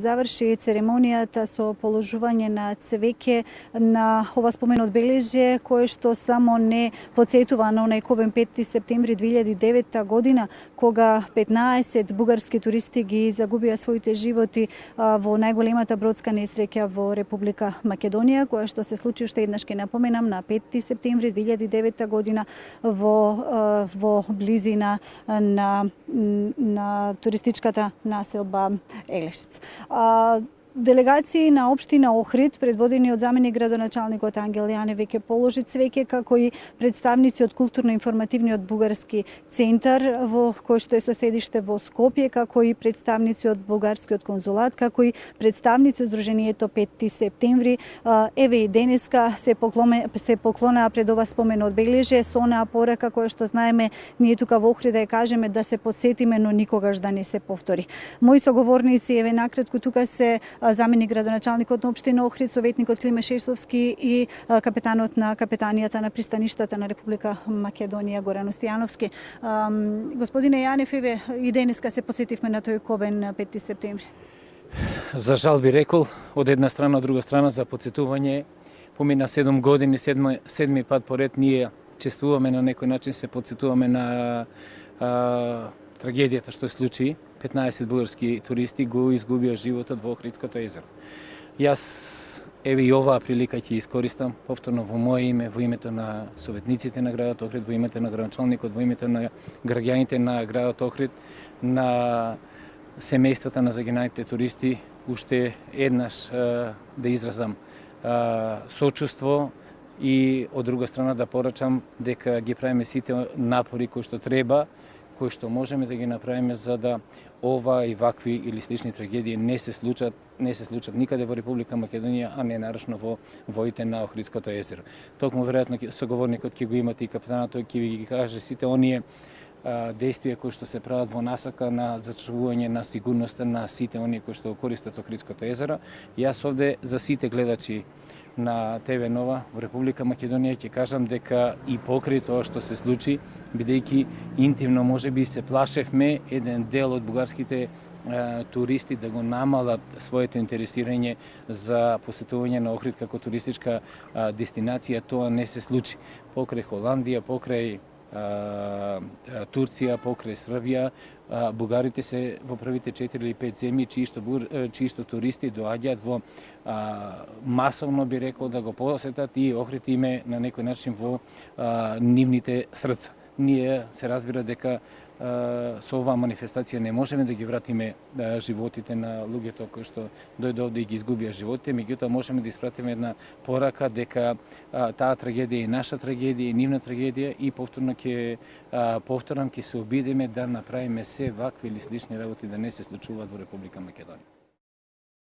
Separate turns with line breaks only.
Заврши церемонијата со положување на цвеќе на ова спомено одбележје, кое што само не подсетува на онај кобен 5 септември 2009 година, кога 15 бугарски туристи ги загубија своите животи во најголемата бродска несреќа во Република Македонија, која што се случи, уште еднаш ке напоменам, на 5 септември 2009 година во близина на туристичката населба Елешец. Делегации на општина Охрид, предводени од заменик градоначалникот Ангел Јане, веќе положи цвеќе, како и представници од културно-информативниот бугарски центар, во кој што е со седиште во Скопје, како и представници од бугарскиот конзулат, како и представници од Сдруженијето 5 септември. Еве и денеска се поклонаа пред ова спомено одбележје со онаа порака која што знаеме ние тука во Охрид да ја кажеме, да се подсетиме, но никогаш да не се повтори. Мои соговорници, еве накратко тука се заменик градоначалникот на општина Охрид, советникот Климе Шесовски и капетанот на капетанијата на пристаништата на Република Македонија Горан Стојановски. Господине Јанев, еве и денеска се подсетивме на тој кобен 5 септември.
За жал би рекол, од една страна, од друга страна, за подсетување, помина 7 години, седми пат поред ние чествуваме на некој начин, се подсетуваме на трагедијата што се случи. 15 бугарски туристи го изгубија животот во Охридското езеро. Јас еве и оваа прилика ќе искористам повторно во моје име, во името на советниците на градот Охрид, во името на градоначалникот, во името на граѓаните на градот Охрид, на семејствата на загиналите туристи, уште еднаш да изразам сочувство и од друга страна да порачам дека ги правиме сите напори кои што треба, кои што можеме да ги направиме за да ова и вакви или слични трагедии не се случат никаде во Република Македонија, а не нарочно во водите на Охридското езеро. Токму веројатно соговорникот ќе го имате и капитанот, тој ќе ви ги каже сите оние действија кои што се прават во насока на зачувување на сигурноста на сите оние кои што користат Охридското езеро. Јас овде за сите гледачи на ТВ Нова во Република Македонија ќе кажам дека и покрај тоа што се случи, бидејќи интимно можеби се плашевме еден дел од бугарските туристи да го намалат своето интересирање за посетување на Охрид како туристичка дестинација, тоа не се случи. Покрај Холандија, покрај Турција, покрај Србија, бугарите се во првите 4 или 5 земји чии што туристи доаѓаат во масовно би рекол да го посетат и Охрид име на некој начин во нивните срца. Ние се разбира дека со оваа манифестација не можеме да ги вратиме животите на луѓето кои што дојде овде и ги изгубија животите, меѓутоа можеме да испратиме една порака дека таа трагедија е наша трагедија и нивна трагедија и повторно ќе се обидиме да направиме се вакви или слични работи да не се случуваат во Република Македонија.